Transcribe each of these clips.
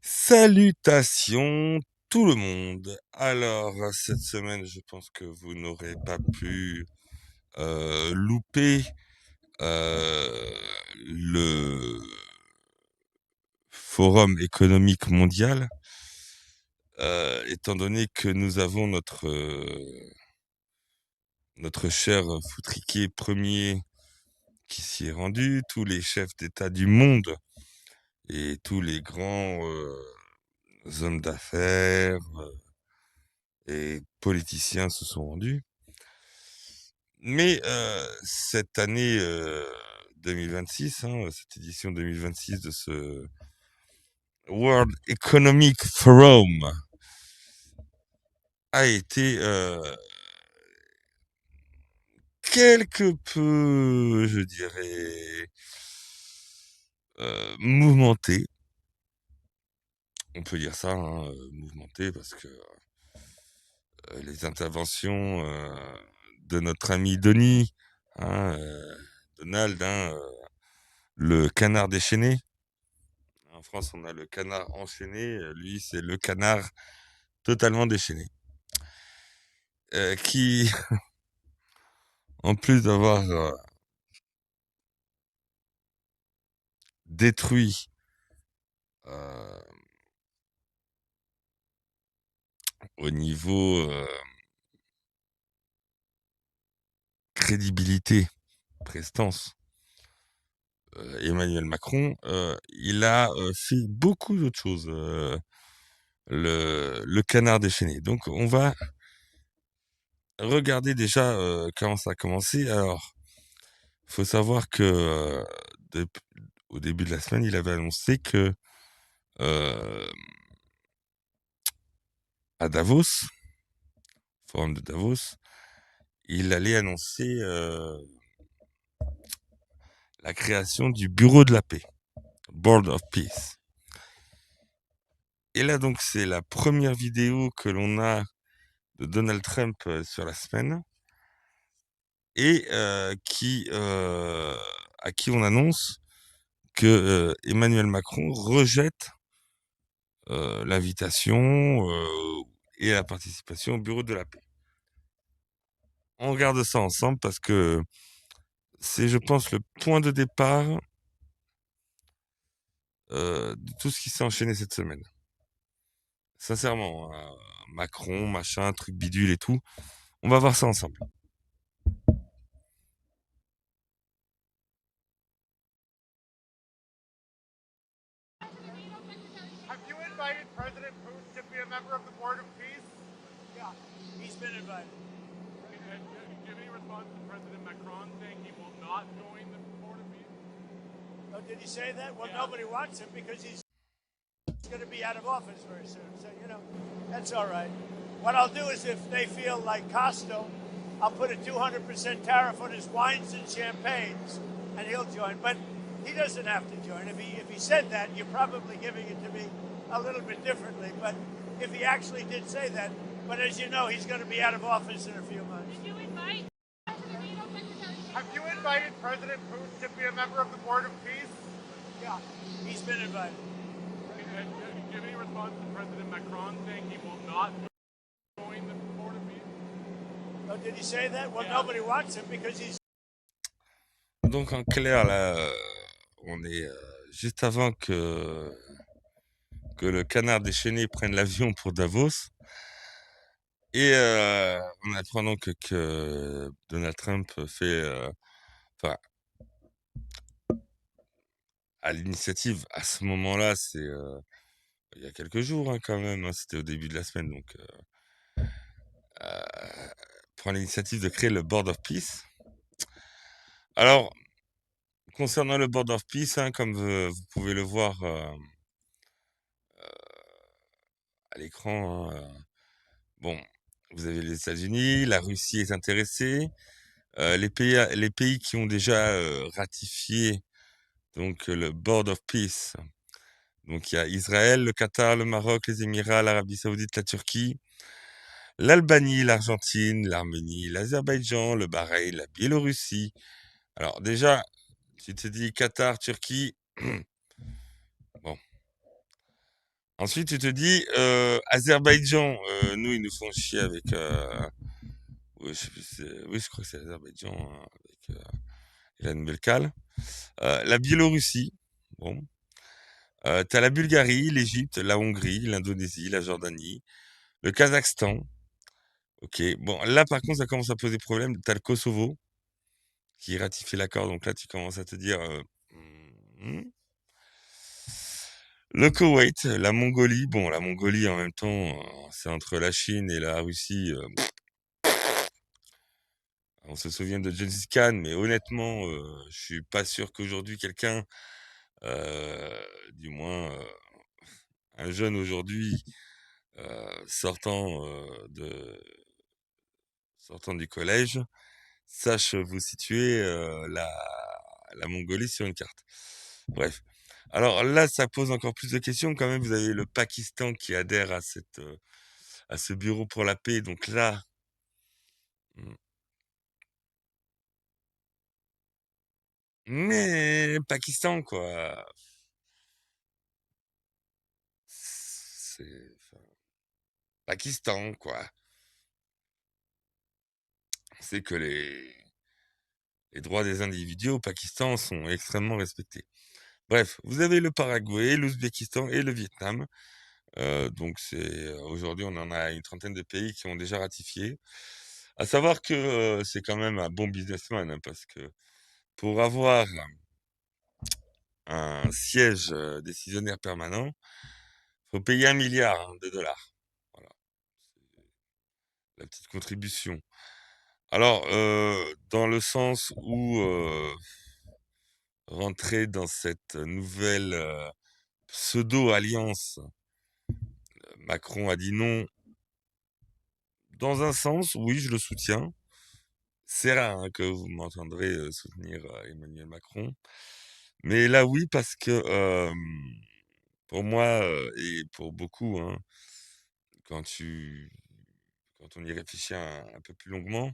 Salutations tout le monde. Alors, cette semaine, je pense que vous n'aurez pas pu louper le Forum économique mondial, étant donné que nous avons notre cher foutriquet premier qui s'y est rendu, tous les chefs d'État du monde et tous les grands hommes d'affaires et politiciens se sont rendus. Mais cette année 2026, cette édition 2026 de ce World Economic Forum a été quelque peu, je dirais, mouvementé. On peut dire ça, mouvementé, parce que les interventions de notre ami Denis, Donald, le canard déchaîné. En France, on a le canard enchaîné. Lui, c'est le canard totalement déchaîné. Qui, en plus d'avoir détruit au niveau crédibilité, prestance, Emmanuel Macron, il a fait beaucoup d'autres choses, le canard déchaîné. Donc, on va regarder déjà comment ça a commencé. Alors, il faut savoir que au début de la semaine, il avait annoncé que à Davos, forum de Davos, il allait annoncer la création du Bureau de la paix, Board of Peace. Et là, donc, c'est la première vidéo que l'on a de Donald Trump sur la semaine et à qui on annonce que Emmanuel Macron rejette l'invitation et la participation au Bureau de la paix. On regarde ça ensemble parce que c'est, je pense, le point de départ de tout ce qui s'est enchaîné cette semaine. Sincèrement, Macron, machin, truc bidule et tout. On va voir ça ensemble. Have you invited President Putin to be a member of the Board of Peace? Yeah, he's been invited. Do you have any response to President Macron saying he will not join the Board of Peace? Oh, did he say that? Well, Yeah. nobody wants him because he's going to be out of office very soon. So, that's all right. What I'll do is if they feel like Costo, I'll put a 200% tariff on his wines and champagnes, and he'll join. But he doesn't have to join. If he said that, you're probably giving it to me a little bit differently. But if he actually did say that, but as you know, he's going to be out of office in a few months. Did you invite Have you invited President Putin to be a member of the Board of Peace? Yeah, he's been invited. Do you have any response to President Macron saying he will not join the Board of Peace? Oh, did he say that? Well, Yeah. nobody wants him because he's... Donc en clair, là, on est juste avant que le canard déchaîné prenne l'avion pour Davos. Et on apprend donc que Donald Trump fait, à l'initiative, à ce moment-là, c'est il y a quelques jours quand même, c'était au début de la semaine, donc prend l'initiative de créer le Board of Peace. Alors, concernant le Board of Peace, comme vous pouvez le voir à l'écran, bon, vous avez les États-Unis, la Russie est intéressée, les pays qui ont déjà ratifié donc le Board of Peace. Donc il y a Israël, le Qatar, le Maroc, les Émirats, l'Arabie Saoudite, la Turquie, l'Albanie, l'Argentine, l'Arménie, l'Azerbaïdjan, le Bahreïn, la Biélorussie. Alors déjà, tu te dis Qatar, Turquie, bon. Ensuite, tu te dis, Azerbaïdjan, nous, ils nous font chier avec... oui, je sais plus, oui, je crois que c'est l'Azerbaïdjan, hein, avec la Nouvelle-Cale. La Biélorussie, bon. T'as la Bulgarie, l'Égypte, la Hongrie, l'Indonésie, la Jordanie, le Kazakhstan. Ok, bon, là, par contre, ça commence à poser problème. T'as le Kosovo qui ratifie l'accord, donc là, tu commences à te dire... hmm. Le Koweït, la Mongolie, bon, la Mongolie en même temps, c'est entre la Chine et la Russie. On se souvient de Gengis Khan, mais honnêtement, je suis pas sûr qu'aujourd'hui quelqu'un, du moins un jeune aujourd'hui, sortant du collège, sache vous situer la Mongolie sur une carte. Bref. Alors là, ça pose encore plus de questions. Quand même, vous avez le Pakistan qui adhère à ce bureau pour la paix. Donc là, hmm, mais Pakistan, quoi. Enfin, Pakistan, quoi. C'est que les droits des individus au Pakistan sont extrêmement respectés. Bref, vous avez le Paraguay, l'Ouzbékistan et le Vietnam. Donc aujourd'hui, on en a une trentaine de pays qui ont déjà ratifié. À savoir que c'est quand même un bon businessman, hein, parce que pour avoir un siège décisionnaire permanent, faut payer 1 milliard de dollars. Voilà, c'est la petite contribution. Alors, dans le sens où rentrer dans cette nouvelle pseudo-alliance, Macron a dit non. Dans un sens, oui, je le soutiens. C'est rare hein, que vous m'entendrez soutenir Emmanuel Macron. Mais là, oui, parce que pour moi et pour beaucoup, hein, quand quand on y réfléchit un peu plus longuement,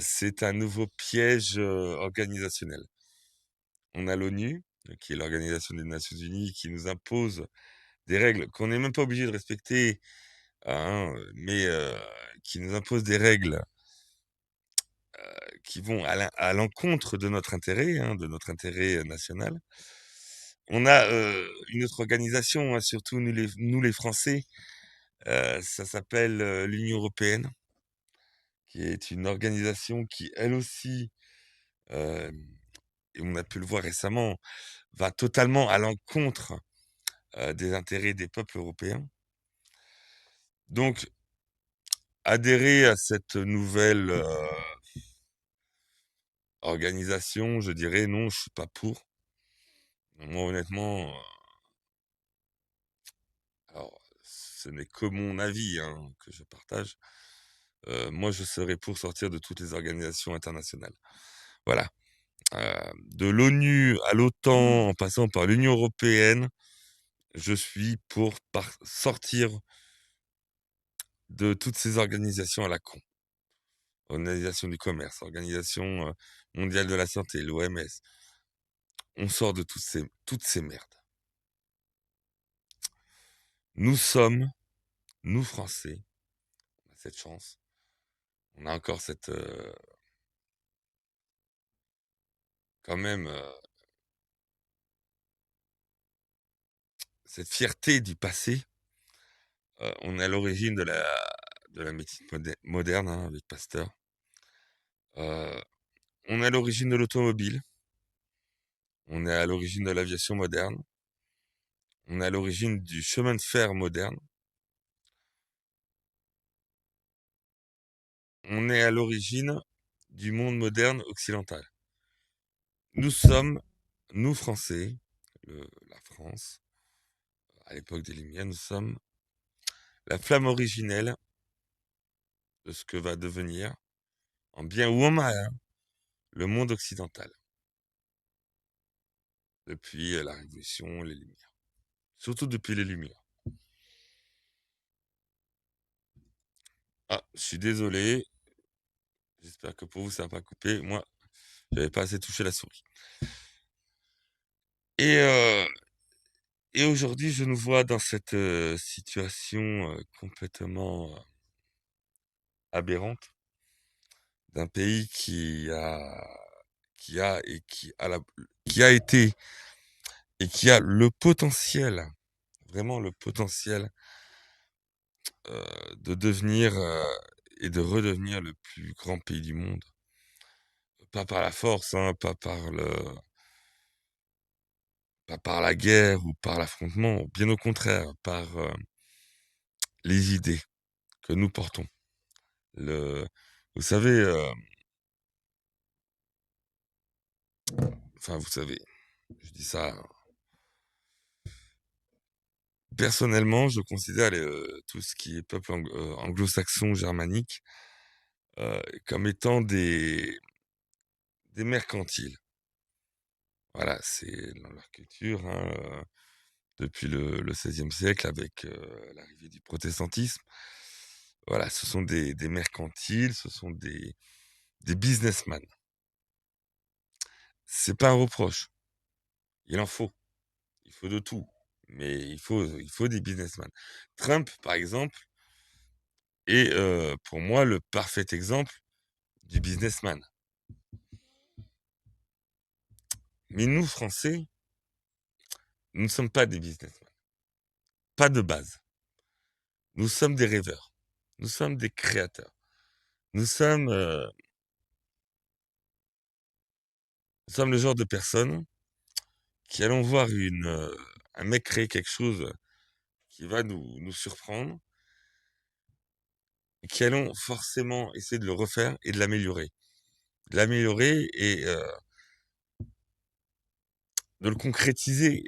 c'est un nouveau piège organisationnel. On a l'ONU, qui est l'Organisation des Nations Unies, qui nous impose des règles qu'on n'est même pas obligé de respecter, hein, mais qui nous impose des règles qui vont à l'encontre de notre intérêt, hein, de notre intérêt national. On a une autre organisation, hein, surtout nous les Français, ça s'appelle l'Union européenne, qui est une organisation qui, elle aussi, euh, et on a pu le voir récemment, va totalement à l'encontre des intérêts des peuples européens. Donc, adhérer à cette nouvelle organisation, je dirais non, je suis pas pour. Moi, honnêtement, alors, ce n'est que mon avis hein, que je partage. Moi, je serais pour sortir de toutes les organisations internationales. Voilà. De l'ONU à l'OTAN, en passant par l'Union européenne, je suis pour sortir de toutes ces organisations à la con. Organisation du commerce, Organisation mondiale de la santé, l'OMS. On sort de toutes ces merdes. Nous sommes, nous Français, on a cette chance, on a encore cette, quand même, cette fierté du passé. On est à l'origine de la médecine moderne hein, avec Pasteur. On est à l'origine de l'automobile. On est à l'origine de l'aviation moderne. On est à l'origine du chemin de fer moderne. On est à l'origine du monde moderne occidental. Nous sommes, nous Français, la France, à l'époque des Lumières, nous sommes la flamme originelle de ce que va devenir, en bien ou en mal, hein, le monde occidental. Depuis la Révolution, les Lumières. Surtout depuis les Lumières. Ah, je suis désolé. J'espère que pour vous, ça n'a pas coupé. Moi, j'avais pas assez touché la souris. Et Et aujourd'hui, je nous vois dans cette situation complètement aberrante d'un pays qui a été et qui a le potentiel, vraiment le potentiel de devenir et de redevenir le plus grand pays du monde. Pas par la force, hein, pas par la guerre ou par l'affrontement, bien au contraire, par les idées que nous portons. Vous savez, vous savez, je dis ça. Personnellement, je considère tout ce qui est peuple anglo-saxon, germanique, comme étant des mercantiles. Voilà, c'est dans leur culture, hein, depuis le XVIe siècle, avec l'arrivée du protestantisme. Voilà, ce sont des mercantiles, ce sont des businessmen. C'est pas un reproche. Il en faut. Il faut de tout. Mais il faut des businessmen. Trump, par exemple, est pour moi le parfait exemple du businessman. Mais nous, Français, nous ne sommes pas des businessmen. Pas de base. Nous sommes des rêveurs. Nous sommes des créateurs. Nous sommes le genre de personnes qui allons voir un mec créer quelque chose qui va nous surprendre et qui allons forcément essayer de le refaire et de l'améliorer. De l'améliorer et de le concrétiser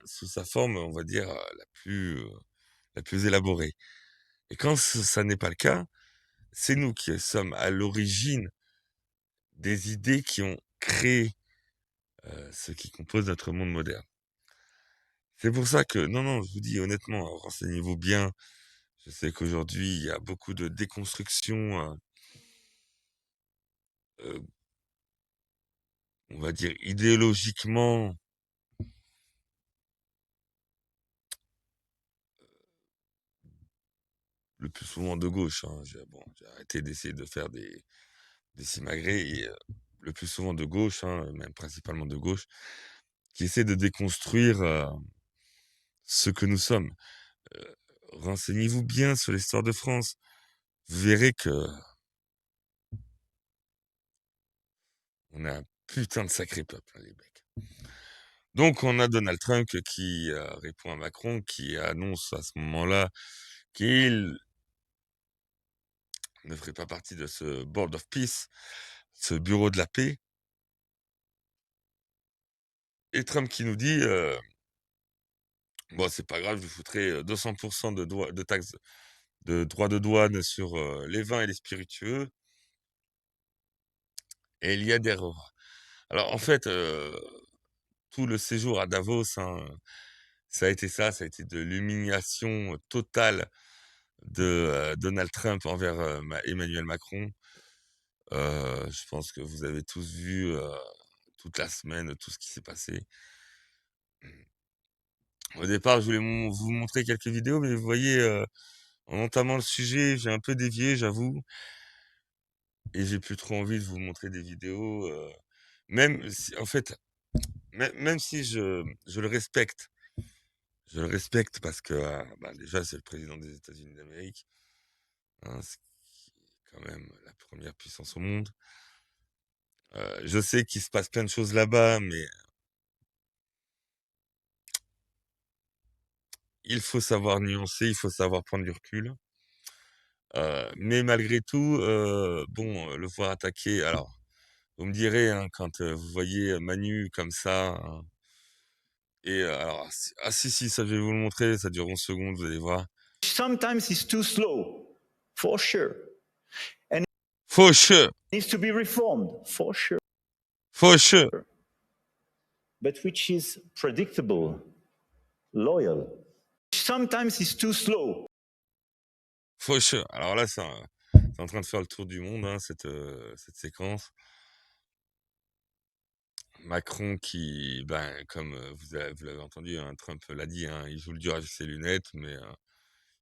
sous sa forme, on va dire, la plus élaborée. Et quand ça n'est pas le cas, c'est nous qui sommes à l'origine des idées qui ont créé ce qui compose notre monde moderne. C'est pour ça que, non, je vous dis honnêtement, renseignez-vous bien. Je sais qu'aujourd'hui, il y a beaucoup de déconstruction, on va dire idéologiquement, le plus souvent de gauche. Hein. J'ai arrêté d'essayer de faire des simagrées, et le plus souvent de gauche, hein, même principalement de gauche, qui essaie de déconstruire ce que nous sommes. Renseignez-vous bien sur l'histoire de France. Vous verrez que on a un putain de sacré peuple, hein, les mecs. Donc, on a Donald Trump qui répond à Macron, qui annonce à ce moment-là qu'il ne ferait pas partie de ce Board of Peace, ce bureau de la paix. Et Trump qui nous dit, bon, c'est pas grave, je vous foutrai 200% de taxes, de droits de douane sur les vins et les spiritueux. Et il y a des erreurs. Alors, en fait, tout le séjour à Davos, hein, ça a été de l'humiliation totale de Donald Trump envers Emmanuel Macron. Je pense que vous avez tous vu toute la semaine tout ce qui s'est passé. Au départ, je voulais vous montrer quelques vidéos, mais vous voyez, en entamant le sujet, j'ai un peu dévié, j'avoue, et j'ai plus trop envie de vous montrer des vidéos. Même si, en fait, même si je le respecte parce que déjà c'est le président des États-Unis d'Amérique, hein, ce qui est quand même la première puissance au monde. Je sais qu'il se passe plein de choses là-bas, mais il faut savoir nuancer, il faut savoir prendre du recul. Mais malgré tout, le voir attaquer. Alors, vous me direz, hein, quand vous voyez Manu comme ça, hein, et alors, si, ça je vais vous le montrer, ça dure 11 secondes, vous allez voir. Sometimes it's too slow, for sure. And For sure, it needs to be reformed, for sure. for sure. But which is predictable, loyal. Sometimes it's too slow. For sure. Alors là, c'est en train de faire le tour du monde, hein, cette séquence. Macron qui, ben, comme vous l'avez entendu, hein, Trump l'a dit, hein, il joue le dur avec ses lunettes, mais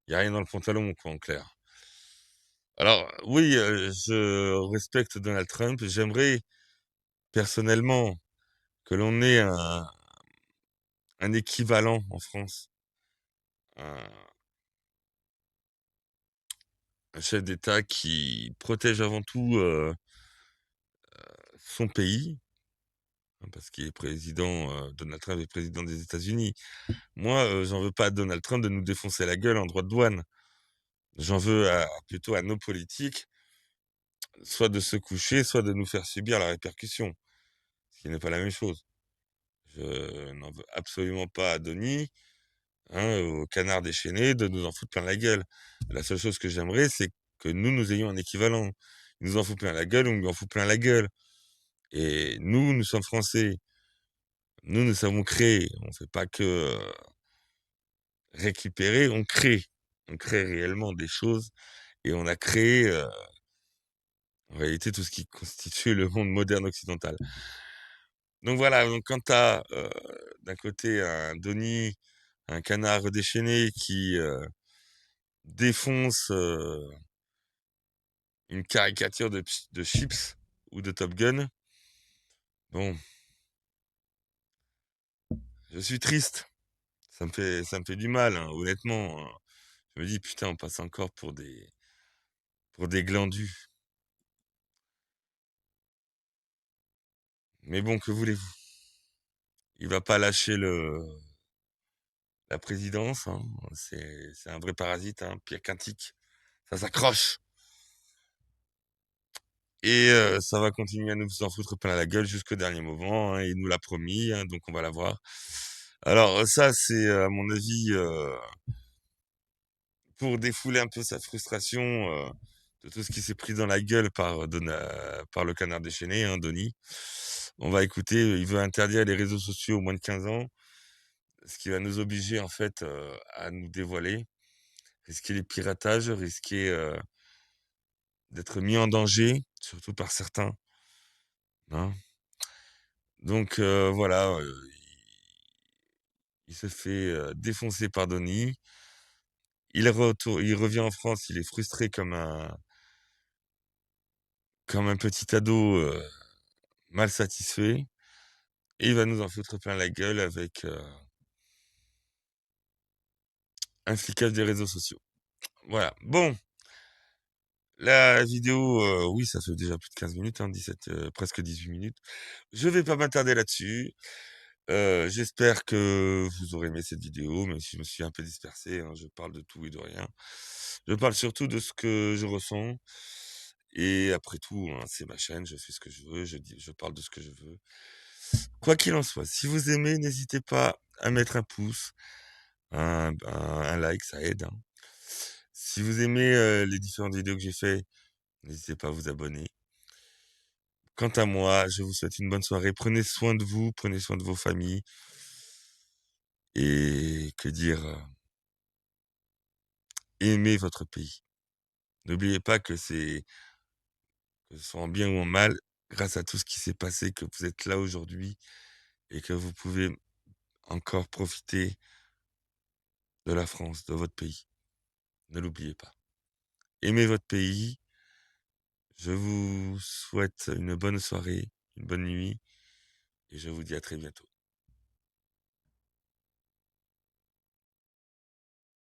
il n'y a rien dans le pantalon, quoi, en clair. Alors, oui, je respecte Donald Trump. J'aimerais personnellement que l'on ait un équivalent en France, un, un chef d'État qui protège avant tout son pays, hein, parce qu'il est président, Donald Trump est président des États-Unis. Moi, j'en veux pas à Donald Trump de nous défoncer la gueule en droit de douane. J'en veux plutôt à nos politiques, soit de se coucher, soit de nous faire subir la répercussion, ce qui n'est pas la même chose. Je n'en veux absolument pas à Denis, hein, au canard déchaîné, de nous en foutre plein la gueule. La seule chose que j'aimerais, c'est que nous ayons un équivalent. Il nous en fout plein la gueule, on lui en fout plein la gueule. Et nous sommes français. Nous savons créer. On ne fait pas que récupérer, on crée. On crée réellement des choses. Et on a créé, en réalité, tout ce qui constitue le monde moderne occidental. Donc voilà, donc quand tu as d'un côté un Denis, un canard déchaîné qui défonce une caricature de Chips ou de Top Gun, bon, je suis triste. Ça me fait du mal, hein, honnêtement, hein. Je me dis, putain, on passe encore pour des glandus. Mais bon, que voulez-vous? Il va pas lâcher la présidence, hein. C'est un vrai parasite, hein, pire qu'un tic. Ça s'accroche. Et ça va continuer à nous en foutre plein la gueule jusqu'au dernier moment, hein, il nous l'a promis, hein, donc on va la voir. Alors ça, c'est à mon avis pour défouler un peu sa frustration de tout ce qui s'est pris dans la gueule par le canard déchaîné, hein, Denis. On va écouter, il veut interdire les réseaux sociaux aux moins de 15 ans, ce qui va nous obliger en fait à nous dévoiler, risquer les piratages, risquer d'être mis en danger, surtout par certains, hein. Donc voilà, il se fait défoncer par Denis. Il revient en France, il est frustré comme un petit ado mal satisfait. Et il va nous en foutre plein la gueule avec un flicage des réseaux sociaux. Voilà. Bon, la vidéo, oui, ça fait déjà plus de 15 minutes, hein, 17, presque 18 minutes. Je vais pas m'attarder là-dessus. J'espère que vous aurez aimé cette vidéo, même si je me suis un peu dispersé, hein, je parle de tout et de rien. Je parle surtout de ce que je ressens. Et après tout, hein, c'est ma chaîne, je fais ce que je veux, je parle de ce que je veux. Quoi qu'il en soit, si vous aimez, n'hésitez pas à mettre un pouce, un like, ça aide, hein. Si vous aimez les différentes vidéos que j'ai fait, n'hésitez pas à vous abonner. Quant à moi, je vous souhaite une bonne soirée. Prenez soin de vous, prenez soin de vos familles. Et que dire, aimez votre pays. N'oubliez pas que ce soit en bien ou en mal, grâce à tout ce qui s'est passé, que vous êtes là aujourd'hui et que vous pouvez encore profiter de la France, de votre pays. Ne l'oubliez pas. Aimez votre pays. Je vous souhaite une bonne soirée, une bonne nuit et je vous dis à très bientôt.